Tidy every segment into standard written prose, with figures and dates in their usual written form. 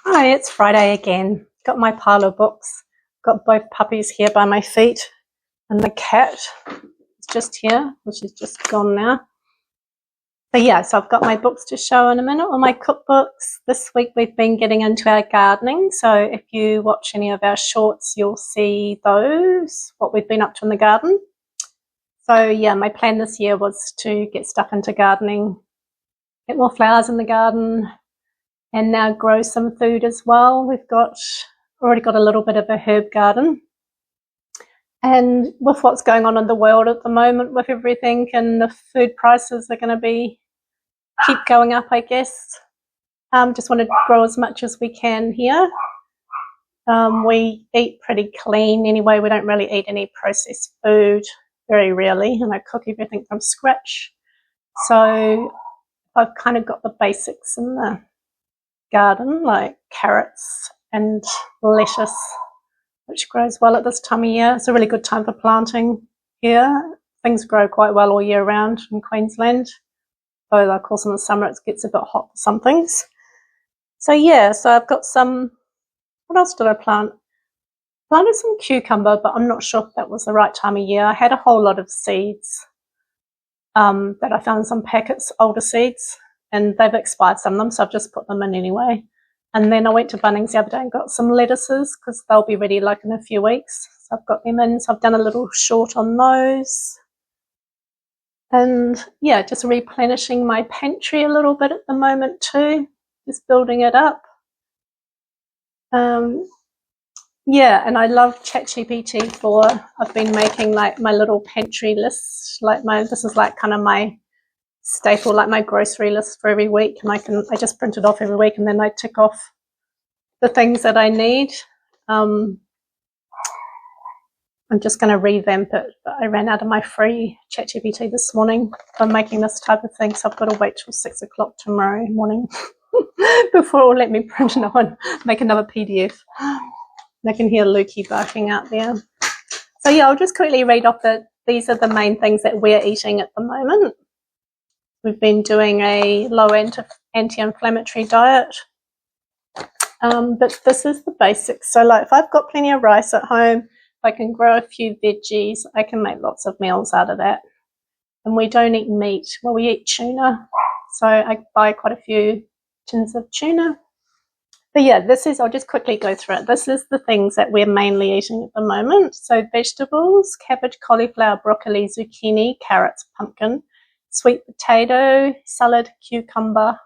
Hi, it's Friday again. Got my pile of books. Got both puppies here by my feet, and the cat is just here, which she's just gone now. But yeah, so I've got my books to show in a minute, all my cookbooks. This week we've been getting into our gardening, so if you watch any of our shorts, you'll see those, what we've been up to in the garden. So yeah, my plan this year was to get stuck into gardening, get more flowers in the garden, and now grow some food as well. We've already got a little bit of a herb garden. And with what's going on in the world at the moment with everything, and the food prices are going to keep going up, I guess. Just want to grow as much as we can here. We eat pretty clean anyway. We don't really eat any processed food, very rarely, and I cook everything from scratch. So I've kind of got the basics in the garden, like carrots and lettuce, which grows well at this time of year. It's a really good time for planting here. Things grow quite well all year round in Queensland, though of course in the summer it gets a bit hot for some things. So yeah, so I've got some, what else did I plant? Planted some cucumber, but I'm not sure if that was the right time of year. I had a whole lot of seeds that I found in some packets, older seeds, and they've expired, some of them, so I've just put them in anyway. And then I went to Bunnings the other day and got some lettuces because they'll be ready like in a few weeks. So I've got them in. So I've done a little short on those. And yeah, just replenishing my pantry a little bit at the moment too. Just building it up. Yeah, and I love ChatGPT I've been making like my little pantry list. This is like kind of my staple, like my grocery list for every week, and I just print it off every week, and then I tick off the things that I need. I'm just going to revamp it, but I ran out of my free ChatGPT this morning for making this type of thing, so I've got to wait till 6 o'clock tomorrow morning before it will let me print another one, make another PDF. I can hear Lukey barking out there. So yeah, I'll just quickly read off that these are the main things that we're eating at the moment. We've been doing a low anti-inflammatory diet, but this is the basics. So like if I've got plenty of rice at home, I can grow a few veggies, I can make lots of meals out of that. And we don't eat meat, well, we eat tuna, so I buy quite a few tins of tuna. But yeah, I'll just quickly go through it. This is the things that we're mainly eating at the moment. So vegetables, cabbage, cauliflower, broccoli, zucchini, carrots, pumpkin, sweet potato, salad, cucumber,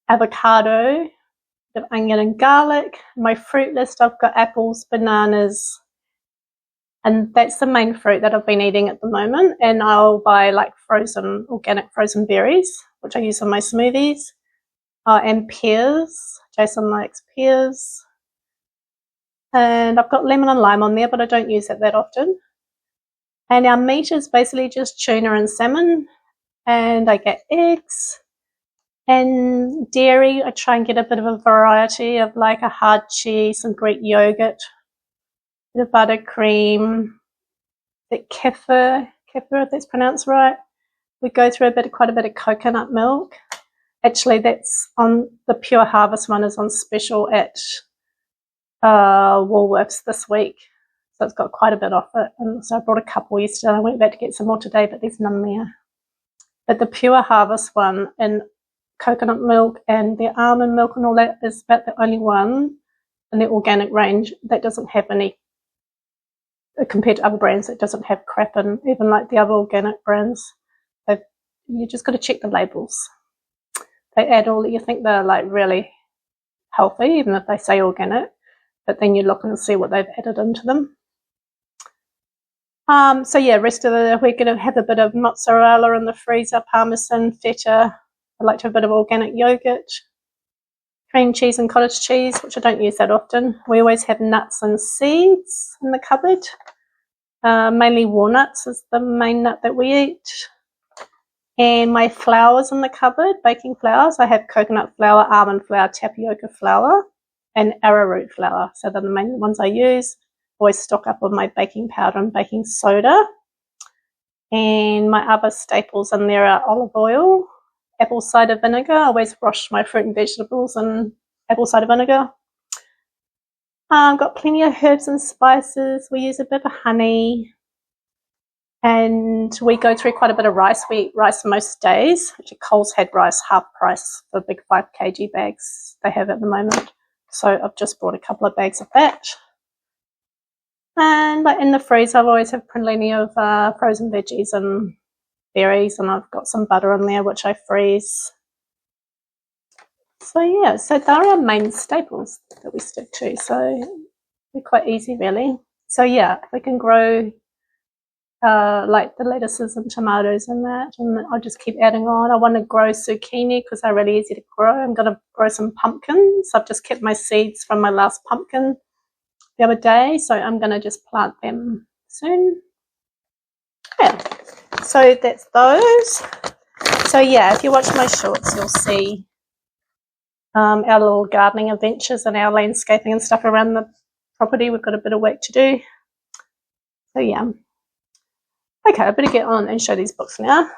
avocado, bit of onion and garlic. My fruit list, I've got apples, bananas, and that's the main fruit that I've been eating at the moment. And I'll buy like organic frozen berries, which I use in my smoothies, and pears. Jason likes pears. And I've got lemon and lime on there, but I don't use it that often. And our meat is basically just tuna and salmon, and I get eggs. And dairy, I try and get a bit of a variety of like a hard cheese, some Greek yogurt, a bit of buttercream, the kefir, if that's pronounced right. We go through quite a bit of coconut milk. Actually, that's on the Pure Harvest one is on special at Woolworths this week. So it's got quite a bit off it. And so I brought a couple yesterday. I went back to get some more today, but there's none there. But the Pure Harvest one and coconut milk and the almond milk and all that is about the only one in the organic range that doesn't have any, compared to other brands, that doesn't have crap in, even like the other organic brands. You just got to check the labels. They add you think they're like really healthy, even if they say organic, but then you look and see what they've added into them. So yeah, rest of we're going to have a bit of mozzarella in the freezer, parmesan, feta. I like to have a bit of organic yogurt, cream cheese and cottage cheese, which I don't use that often. We always have nuts and seeds in the cupboard. Mainly walnuts is the main nut that we eat. And my flours in the cupboard, baking flours, I have coconut flour, almond flour, tapioca flour, and arrowroot flour. So they're the main ones I use. Always stock up on my baking powder and baking soda. And my other staples in there are olive oil apple cider vinegar. I always wash my fruit and vegetables in apple cider vinegar. Got plenty of herbs and spices. We use a bit of honey. And we go through quite a bit of rice. We eat rice most days. Actually, Coles had rice half price for the big 5 kg bags they have at the moment. So I've just bought a couple of bags of that. And like in the freezer, I always have plenty of frozen veggies and berries, and I've got some butter in there which I freeze. So yeah, so they're our main staples that we stick to. So they're quite easy, really. So yeah, we can grow like the lettuces and tomatoes and that, and I'll just keep adding on. I want to grow zucchini because they're really easy to grow. I'm going to grow some pumpkins. I've just kept my seeds from my last pumpkin the other day, so I'm going to just plant them soon. Yeah, so that's those. So yeah, if you watch my shorts, you'll see our little gardening adventures and our landscaping and stuff around the property. We've got a bit of work to do. So yeah. Okay, I better get on and show these books now.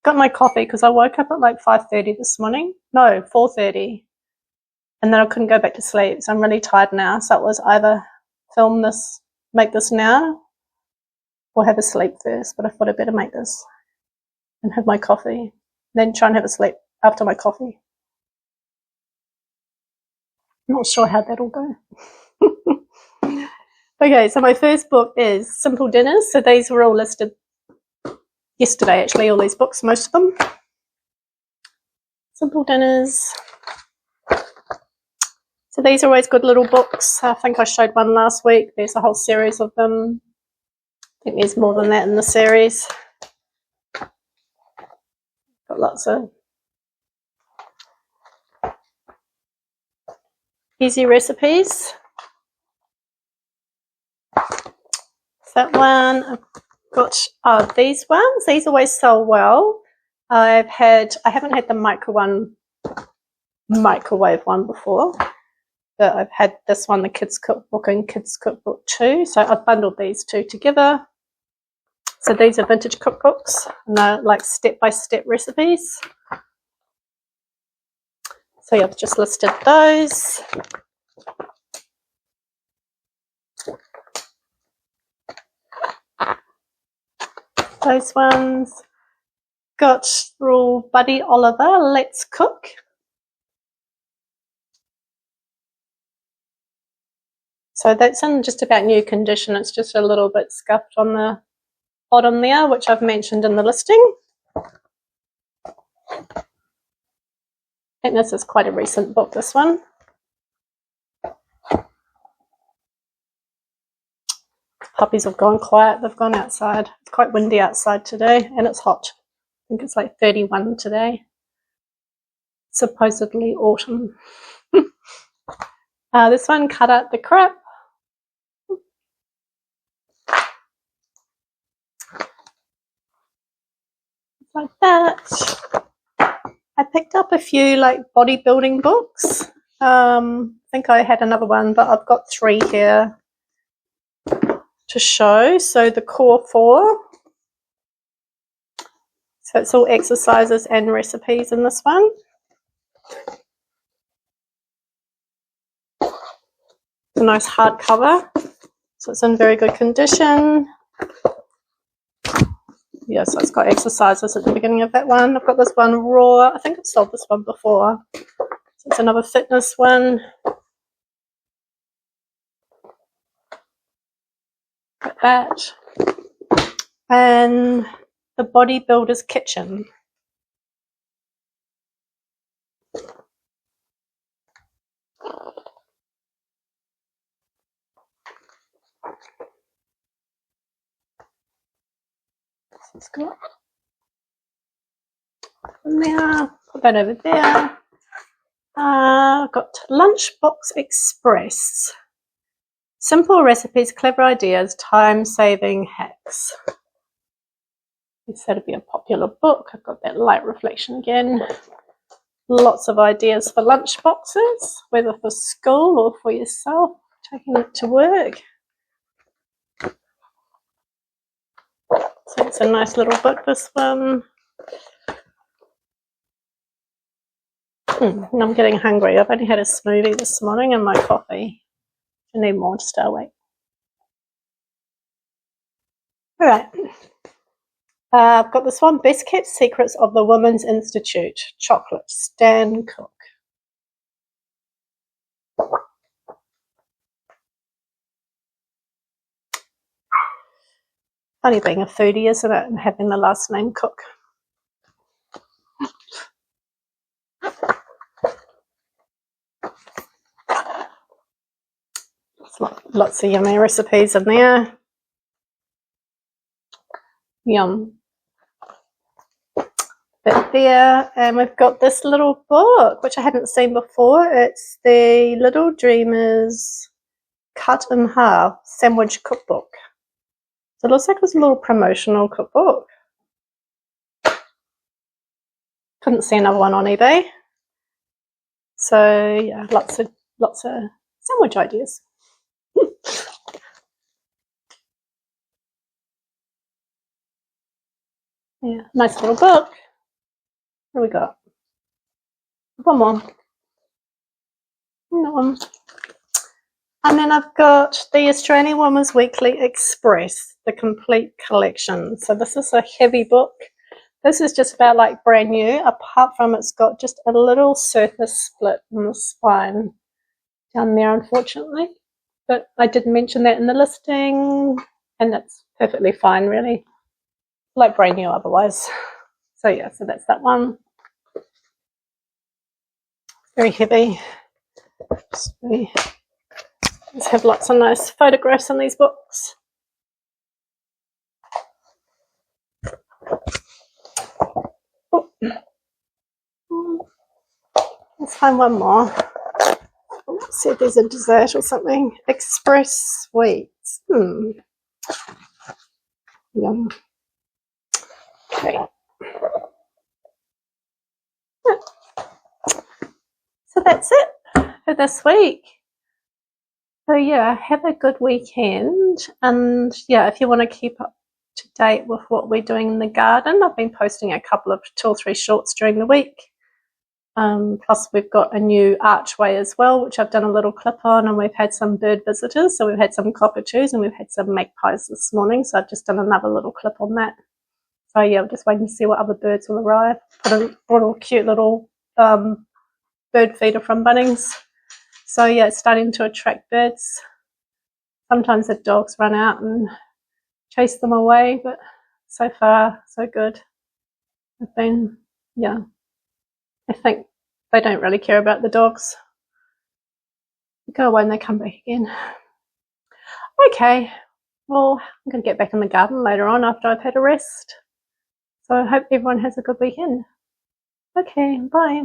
Got my coffee because I woke up at like 5:30 this morning. No, 4:30. And then I couldn't go back to sleep. So I'm really tired now. So it was either film this, make this now, or have a sleep first. But I thought I'd better make this and have my coffee. Then try and have a sleep after my coffee. I'm not sure how that'll go. Okay, so my first book is Simple Dinners. So these were all listed yesterday, actually, all these books, most of them. Simple Dinners. So these are always good little books. I think I showed one last week. There's a whole series of them. I think there's more than that in the series. Got lots of easy recipes. That one, I've got these ones. These always sell well. I haven't had the microwave one before, but I've had this one, the Kids Cookbook and Kids Cookbook 2. So I've bundled these two together. So these are vintage cookbooks, and they're like step-by-step recipes. So yeah, I've just listed those. Those ones. Got through Buddy Oliver, Let's Cook. So that's in just about new condition. It's just a little bit scuffed on the bottom there, which I've mentioned in the listing. I think this is quite a recent book, this one. Puppies have gone quiet. They've gone outside. It's quite windy outside today, and it's hot. I think it's like 31 today. Supposedly autumn. This one, Cut Out the Crap. Like that. I picked up a few like bodybuilding books. I think I had another one, but I've got 3 here to show. So the Core 4. So it's all exercises and recipes in this one. It's a nice hardcover. So it's in very good condition. Yeah, so it's got exercises at the beginning of that one. I've got this one, Raw. I think I've sold this one before. So it's another fitness one. Got that. And the Bodybuilder's Kitchen. It's got there, put that over there. I've got Lunchbox Express. Simple recipes, clever ideas, time-saving hacks. This would be a popular book. I've got that light reflection again. Lots of ideas for lunch boxes, whether for school or for yourself, taking it to work. So it's a nice little book, this one. And I'm getting hungry. I've only had a smoothie this morning and my coffee. I need more to stay awake. All right. I've got this one, Best Kept Secrets of the Women's Institute, chocolate, Stan Cook. Funny being a foodie, isn't it, and having the last name Cook. Lots of yummy recipes in there. Yum. Bit there, and we've got this little book which I hadn't seen before. It's the Little Dreamers Cut in Half Sandwich Cookbook. So it looks like it was a little promotional cookbook. Couldn't see another one on eBay. So yeah, lots of sandwich ideas. Yeah, nice little book. What we got? One more. That one. And then I've got the Australian Women's Weekly Express, the complete collection. So this is a heavy book. This is just about like brand new, apart from it's got just a little surface split in the spine down there, unfortunately. But I did mention that in the listing, and that's perfectly fine, really. Like brand new otherwise. So yeah, so that's that one. Very heavy. Let's have lots of nice photographs in these books. Oh. Let's find one more. Let's see if there's a dessert or something. Express sweets. Yum. Okay. So that's it for this week. So yeah, have a good weekend, and yeah, if you want to keep up to date with what we're doing in the garden, I've been posting a couple of 2 or 3 shorts during the week. Plus we've got a new archway as well, which I've done a little clip on, and we've had some bird visitors. So we've had some cockatoos and we've had some magpies this morning. So I've just done another little clip on that. So yeah, we're just waiting to see what other birds will arrive. Brought a cute little bird feeder from Bunnings. So yeah, it's starting to attract birds. Sometimes the dogs run out and chase them away, but so far so good. I've been, yeah, I think they don't really care about the dogs. They go away and they come back again. Okay, well, I'm going to get back in the garden later on after I've had a rest. So I hope everyone has a good weekend. Okay, bye.